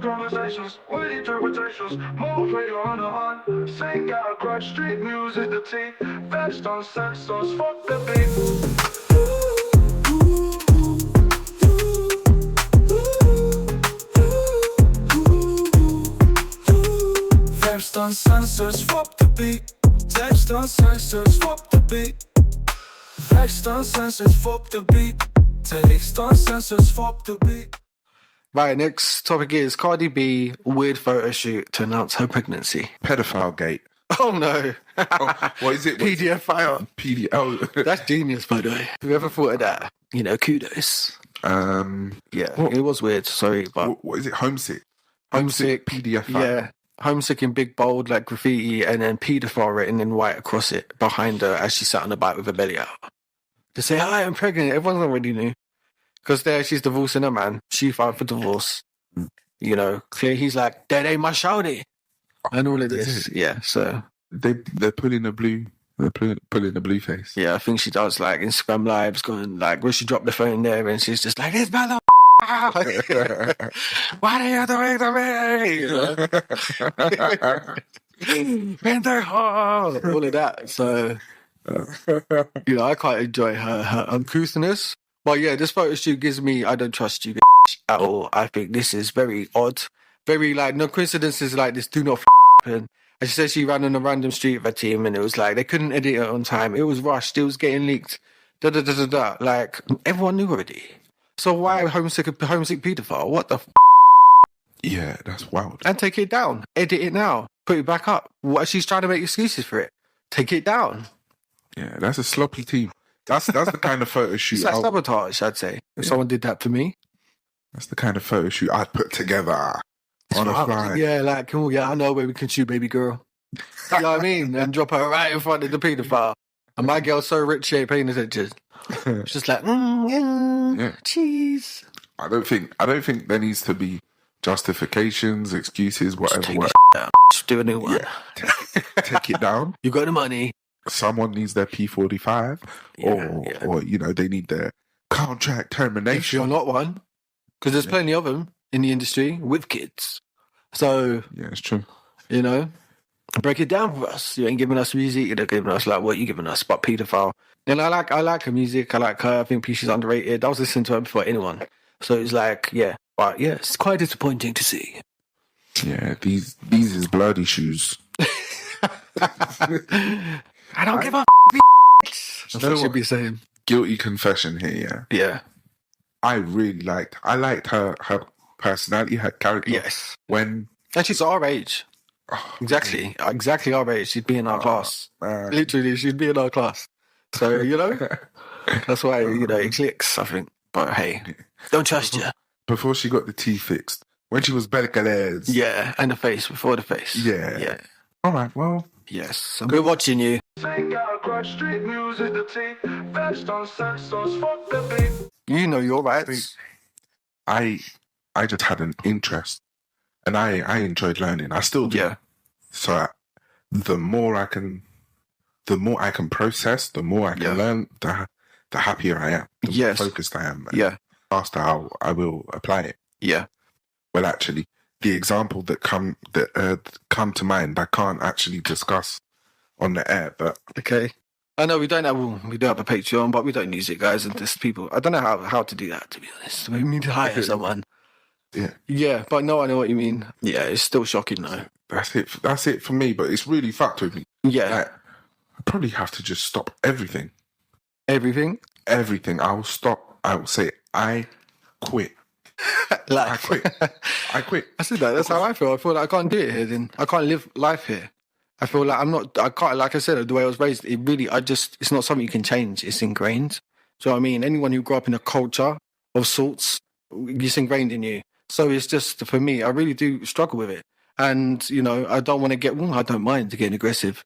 True conversations, with interpretations, motivator on the hunt. Sing out, crack, street music, the tea. Fast on sensors, fuck the beat. Text on sensors, fuck the beat. Text on sensors, fuck the beat. Text on sensors, fuck the beat. Text on sensors, fuck the beat. Right, next topic is Cardi B weird photo shoot to announce her pregnancy. Pedophile gate. Oh no. Oh, what is it? PDF file. PDL. That's genius, by the way. Whoever thought of that, kudos. Yeah, what? it was weird, sorry, but What is it? Homesick. homesick, PDF file. yeah. Homesick in big bold like graffiti and then paedophile written in white across it behind her as she sat on the bike with her belly out. To say, hi, I'm pregnant. Everyone already knew. Because there she's divorcing her man. She filed for divorce. Clear he's like, that ain't my shawty. And all of this. Yeah, so. They're pulling the blue. They're pulling the blue face. Yeah, I think she does like Instagram lives going like, where she dropped the phone there and she's just like, this mother. Why are you doing to me? Pendejo! All of that. So, I quite enjoy her uncouthness. But yeah, this photo shoot gives me, I don't trust you at all. I think this is very odd. Very like, no coincidences like this do not happen. And she said she ran on a random street of her team and it was like, they couldn't edit it on time. It was rushed. It was getting leaked. Like, everyone knew already. So why homesick paedophile? What the Yeah, that's wild. And take it down. Edit it now. Put it back up. What? She's trying to make excuses for it. Take it down. Yeah, that's a sloppy team. That's the kind of photo shoot. It's like sabotage, I'd say. If someone did that for me. That's the kind of photo shoot I'd put together on a fly. Yeah, like, come on, I know where we can shoot baby girl. You know what I mean? And drop her right in front of the paedophile. And my girl's so rich she ain't paying attention. It's just like, cheese. I don't think there needs to be justifications, excuses, whatever. Just do a new one. Yeah. Take it down. You got the money. Someone needs their P45 or they need their contract termination. If you're not one, because there's plenty of them in the industry with kids. So, yeah, it's true. Break it down for us. You ain't giving us music. You're not giving us like what you giving us, but paedophile. And I like her music. I like her. I think she's underrated. I was listening to her before anyone. So it's like, but it's quite disappointing to see. Yeah, these is bloody shoes. I don't give a That's what I should be saying. Guilty confession here, yeah. Yeah. I liked her personality, her character. Yes. And she's our age. Exactly our age. She'd be in our class. Literally, she'd be in our class. So, that's why, it clicks, I think. But hey, don't trust you. Before she got the teeth fixed, when she was Belcalez. Yeah, and the face, before the face. Yeah. Yeah. All right, well. Yes, we're watching you. You know your rights. I just had an interest, and I enjoyed learning. I still do. Yeah. So the more I can process, the more I can learn, the happier I am. The more focused I am. Yeah. Faster how I will apply it. Yeah. Well, actually, the example that come to mind, I can't actually discuss on the air, but okay. I know we don't have a Patreon, but we don't use it, guys. And just people, I don't know how to do that. To be honest, we need to hire someone. Yeah. Yeah, but no, I know what you mean. Yeah, it's still shocking though. That's it for me. But it's really fucked with me. Yeah. Like, I probably have to just stop everything. Everything. I will stop. I will say I quit. I quit. I said that. That's how I feel. I feel like I can't do it here. Then I can't live life here. I feel like I can't, like I said, the way I was raised, it's not something you can change. It's ingrained. Do you know what I mean? Anyone who grew up in a culture of sorts, it's ingrained in you. So it's just, for me, I really do struggle with it. And, I don't want to I don't mind getting aggressive.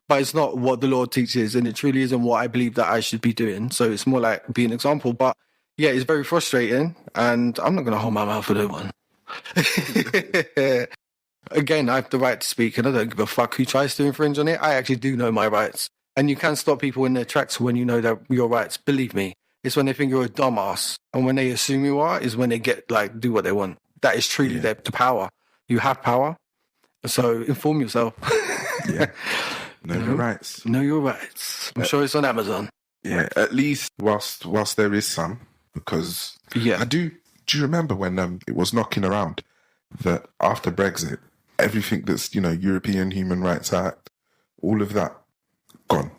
But it's not what the Lord teaches, and it truly isn't what I believe that I should be doing. So it's more like be an example. But yeah, it's very frustrating, and I'm not going to hold my mouth for no one. Again, I have the right to speak, and I don't give a fuck who tries to infringe on it. I actually do know my rights. And you can stop people in their tracks when you know that your rights. Believe me. It's when they think you're a dumbass. And when they assume you are, is when they get, do what they want. that is truly the power. You have power, so inform yourself. Yeah. Know your rights. Know your rights. I'm sure it's on Amazon. Yeah, at least whilst there is some, because Yeah. do you remember when it was knocking around that after Brexit, everything that's, European Human Rights Act, all of that, gone.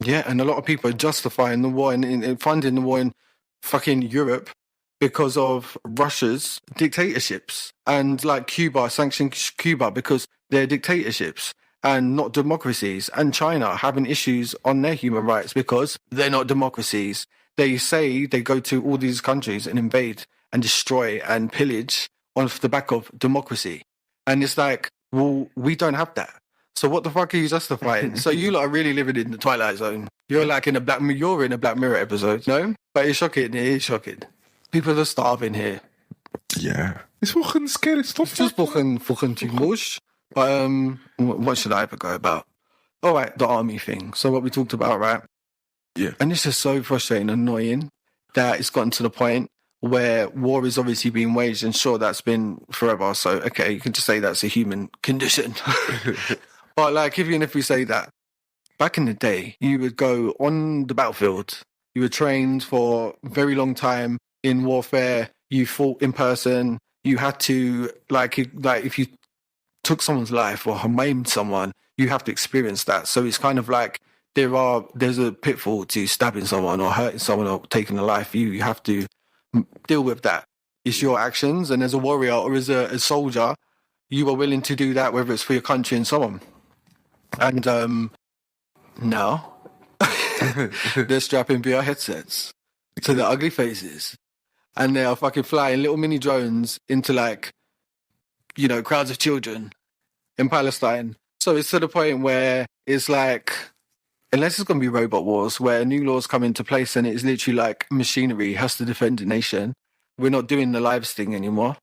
Yeah, and a lot of people are justifying the war and funding the war in fucking Europe because of Russia's dictatorships, and like Cuba, sanctioning Cuba because they're dictatorships and not democracies, and China having issues on their human rights because they're not democracies. They say they go to all these countries and invade and destroy and pillage off the back of democracy. And it's like, well, we don't have that. So what the fuck are you justifying? So you lot are really living in the Twilight Zone. You're like in a Black Mirror episode, no? But it's shocking. It is shocking. People are starving here. Yeah. It's fucking scary stuff. It's just fucking too much. But what should I ever go about? All right, the army thing. So what we talked about, right? Yeah. And this is so frustrating and annoying that it's gotten to the point where war is obviously being waged, and sure, that's been forever. So, okay, you can just say that's a human condition. But like, even if we say that, back in the day, you would go on the battlefield. You were trained for a very long time in warfare. You fought in person. You had to, like if you took someone's life or maimed someone, you have to experience that. So it's kind of like there's a pitfall to stabbing someone or hurting someone or taking a life. You have to deal with that. It's your actions. And as a warrior or as a soldier, you are willing to do that, whether it's for your country and so on. And now they're strapping VR headsets to their ugly faces, and they are fucking flying little mini drones into crowds of children in Palestine. So it's to the point where it's like, unless it's going to be robot wars where new laws come into place and it's literally like machinery has to defend a nation, we're not doing the lives thing anymore.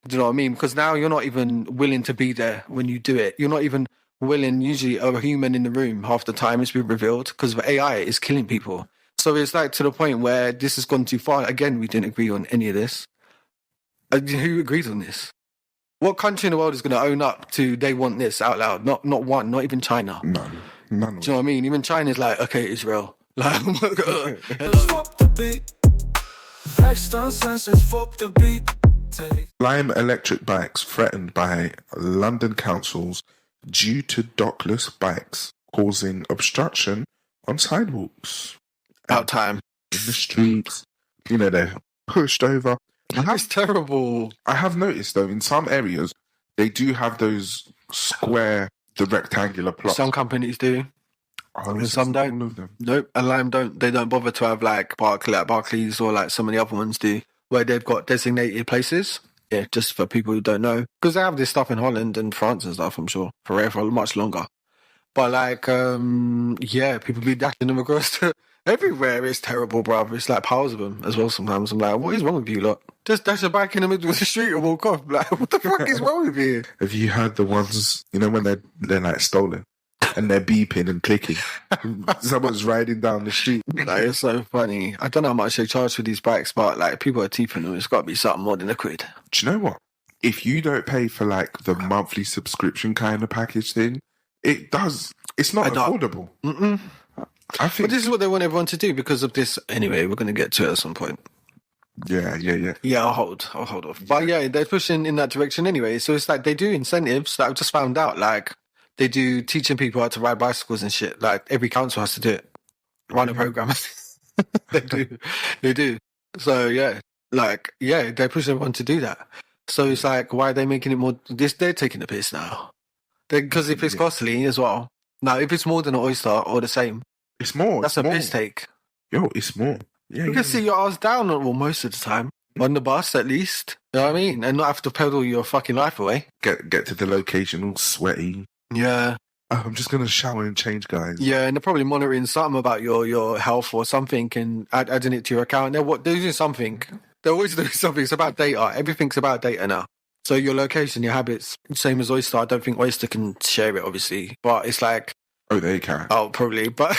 Do you know what I mean? Because now you're not even willing to be there when you do it. You're not even willing, usually a human in the room half the time it's been revealed, because AI is killing people. So it's like to the point where this has gone too far. Again, we didn't agree on any of this. Who agrees on this? What country in the world is going to own up to they want this out loud? Not one, not even China. None. Do you know what I mean? Even China's like, okay, Israel. Like, oh my God. Swap the beat. Extra sensors, swap the beat. Lime electric bikes threatened by London councils due to dockless bikes causing obstruction on sidewalks. Out time. In the streets. They're pushed over. It's terrible. I have noticed, though, in some areas, they do have those square, the rectangular plots. Some companies do. And some don't. All of them. Nope, and Lime don't. They don't bother to have like Barclays or like some of the other ones do, where they've got designated places. Yeah, just for people who don't know. Because they have this stuff in Holland and France and stuff, I'm sure, for much longer. But like, people be dashing them across to everywhere. It's terrible, bruv. It's like piles of them as well sometimes. I'm like, what is wrong with you lot? Just dash a bike in the middle of the street and walk off. Like, what the fuck is wrong with you? Have you heard the ones, when they're like stolen? And they're beeping and clicking. Someone's riding down the street. Like, it's so funny. I don't know how much they charge for these bikes, but like people are teething them. It's got to be something more than a quid. Do you know what? If you don't pay for like the monthly subscription kind of package thing, it's not affordable. Mm-mm. I think. But this is what they want everyone to do because of this. Anyway, we're going to get to it at some point. Yeah. Yeah, I'll hold off. But yeah, they're pushing in that direction anyway. So it's like they do incentives that I've just found out. Like, they do teaching people how to ride bicycles and shit. Like, every council has to do it. Run a program. They do. So, yeah. Like, yeah, they're pushing everyone to do that. So it's like, why are they making it more... They're taking the piss now. Because if it's costly as well. Now, if it's more than an oyster or the same... It's more. That's a piss take. Yo, it's more. Yeah, you can see your ass down most of the time. On the bus, at least. You know what I mean? And not have to pedal your fucking life away. Get to the location all sweaty. Yeah. I'm just going to shower and change, guys. Yeah, and they're probably monitoring something about your health or something and adding it to your account. They're doing something. They're always doing something. It's about data. Everything's about data now. So your location, your habits, same as Oyster. I don't think Oyster can share it, obviously. But it's like... Oh, they can. Oh, probably. But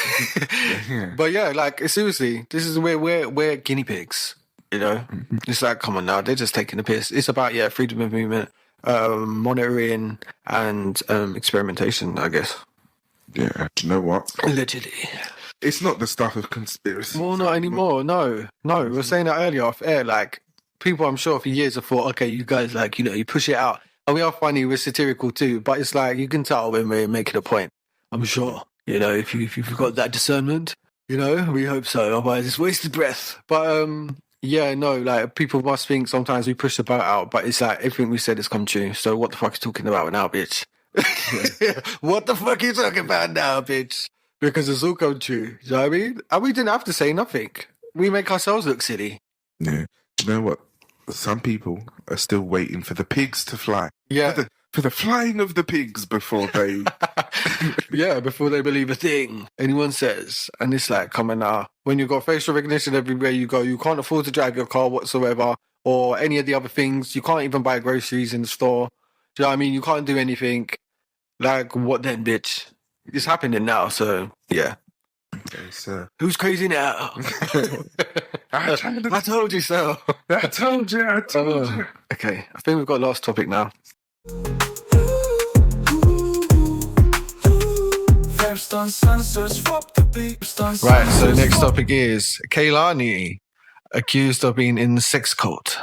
but yeah, like, seriously, this is where we're guinea pigs. You know, it's like, come on now, they're just taking the piss. It's about freedom of movement, monitoring, and experimentation, I guess. Yeah, do you know what? Allegedly. It's not the stuff of conspiracy. Well, not anymore. No. We were saying that earlier off air. Like, people, I'm sure, for years have thought, okay, you guys, like, you know, you push it out. And we are funny, we're satirical too. But it's like, you can tell when we're making a point. I'm sure, you know, if you've got that discernment, you know, we hope so. Otherwise, it's wasted breath. But, yeah, no, like, people must think sometimes we push the boat out. But it's like, everything we said has come true. So what the fuck are you talking about now, bitch? What the fuck are you talking about now, bitch? Because it's all come true. You know what I mean? And we didn't have to say nothing. We make ourselves look silly. Yeah. You know what? Some people are still waiting for the pigs to fly. Yeah. For the flying of the pigs before they... Yeah, before they believe a thing anyone says. And it's like, come on now. When you've got facial recognition everywhere you go, you can't afford to drive your car whatsoever or any of the other things. You can't even buy groceries in the store. Do you know what I mean? You can't do anything. Like, what then, bitch? It's happening now, so, yeah. Okay, so... Who's crazy now? I told you so. I told you. Okay, I think we've got last topic now. Right, so next topic is Kehlani, accused of being in the sex cult.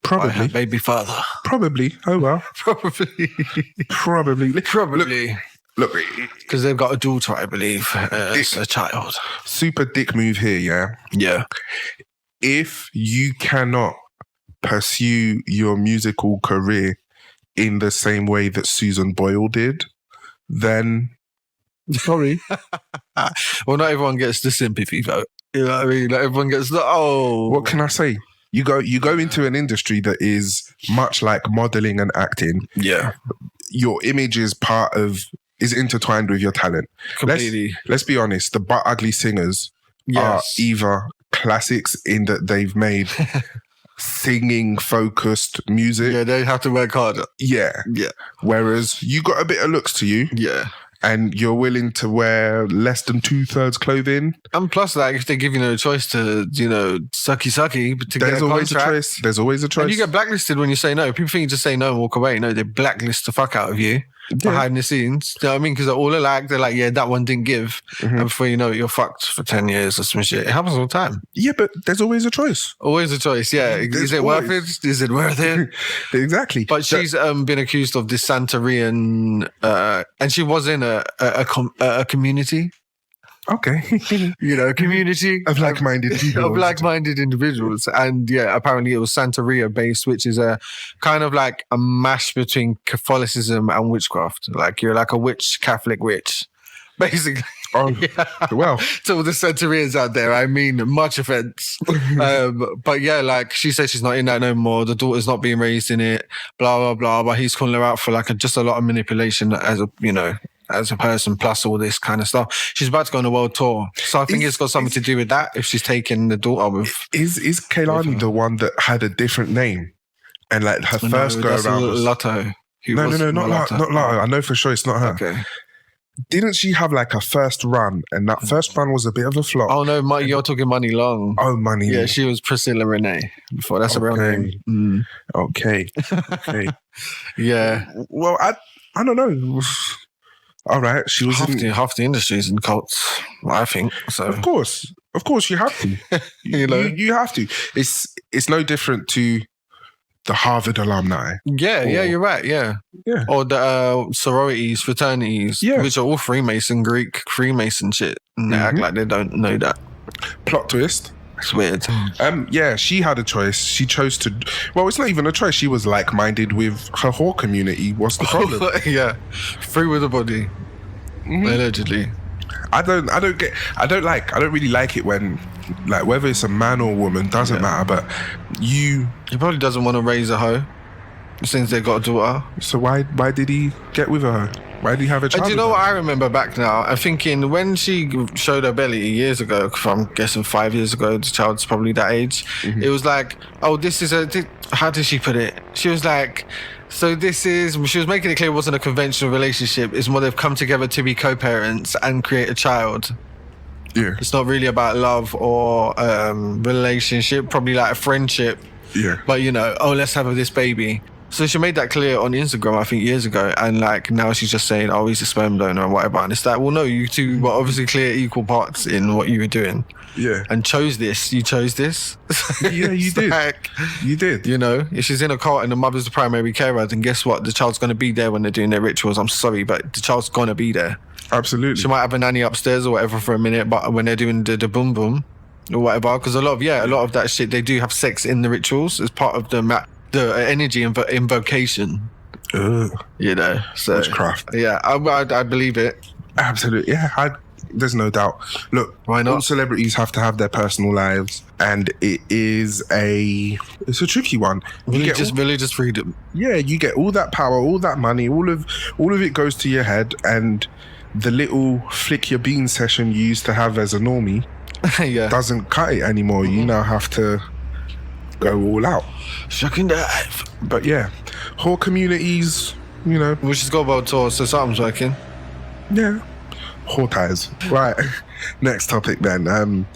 By her baby father. Probably. Oh, well. Probably. Look, because they've got a daughter, I believe, as a child. Super dick move here, yeah? Yeah. If you cannot pursue your musical career in the same way that Susan Boyle did, then sorry. Well, not everyone gets the sympathy vote. You know what I mean? Not everyone gets the, What can I say? You go into an industry that is much like modeling and acting. Yeah. Your image is intertwined with your talent. Completely. Let's be honest. The butt ugly singers are either classics in that they've made singing focused music. Yeah, they have to work harder. Yeah. Whereas you got a bit of looks to you. Yeah. And you're willing to wear less than 2/3 clothing. And plus, like, if they give you no choice to, you know, sucky, to get a contract. There's always a choice. And you get blacklisted when you say no. People think you just say no and walk away. No, they blacklist the fuck out of you behind the scenes. Do you know what I mean? Because they're all alike. They're like, yeah, that one didn't give. And before you know it, you're fucked for 10 years or some shit. It happens all the time. Yeah, but there's always a choice. Always a choice, yeah. Is it worth it? Is it worth it? Exactly. But she's been accused of this Santorian, and she was in a community. Okay. You know, a community of like-minded people. Of like-minded individuals. And yeah, apparently it was Santeria based, which is a kind of like a mash between Catholicism and witchcraft. Like, you're like a witch, Catholic witch, basically. Oh, well. To all the Santerians out there, I mean, much offense. But yeah, like, she says she's not in that no more. The daughter's not being raised in it, blah, blah, blah. But he's calling her out for like just a lot of manipulation as a, you know, as a person, plus all this kind of stuff. She's about to go on a world tour. So I think it's got something to do with that, if she's taking the daughter with... Is Kehlani the one that had a different name? And like her first go around was... Lotto. No, not Lotto. I know for sure it's not her. Okay. Didn't she have like a first run? And that first run was a bit of a flop. Oh no, you're talking Money Long. Oh, Money. Yeah, she was Priscilla Renee before. That's a real name. Mm. Okay. Yeah. Well, I don't know. All right, she was half the industry's in cults, I think. So of course, you have to. You know, you have to. It's no different to the Harvard alumni. Yeah, you're right. Yeah. Or the sororities, fraternities, which are all Greek Freemason shit, and they act like they don't know that. Plot twist. It's weird. Yeah, she had a choice. She chose to... Well, it's not even a choice. She was like-minded with her whore community. What's the problem? Yeah. Free with the body. Allegedly. I don't really like it when, like, whether it's a man or woman, doesn't matter, but he probably doesn't want to raise a hoe since they got a daughter. So why did he get with her? Why did he have a child? And do you know what I remember back now? I'm thinking when she showed her belly years ago, I'm guessing 5 years ago, the child's probably that age. It was like, oh, this is how did she put it? She was like, so she was making it clear it wasn't a conventional relationship. It's more they've come together to be co-parents and create a child. Yeah. It's not really about love or relationship, probably like a friendship. Yeah. But, you know, oh, let's have this baby. So she made that clear on Instagram, I think, years ago. And, like, now she's just saying, oh, he's a sperm donor and whatever. And it's like, well, no, you two were obviously clear equal parts in what you were doing. Yeah. And chose this. You chose this. Yeah, you It's did. like, You did. you know, if she's in a cult and the mother's the primary carer, then guess what? The child's going to be there when they're doing their rituals. I'm sorry, but the child's going to be there. Absolutely. She might have a nanny upstairs or whatever for a minute, but when they're doing the boom boom or whatever, because a lot of that shit, they do have sex in the rituals as part of the energy invocation. Ugh. You know, so Witchcraft. yeah, I believe it. Absolutely. Yeah, there's no doubt. Look, Why not? all celebrities have to have their personal lives, and it's a tricky one. Religious freedom. Yeah, you get all that power, all that money, all of it goes to your head, and the little flick your bean session you used to have as a normie Yeah, doesn't cut it anymore. You now have to go all out. shocking dive. But yeah, whole communities, you know, We just go about tour, so something's working. yeah, whore ties. Right, next topic then.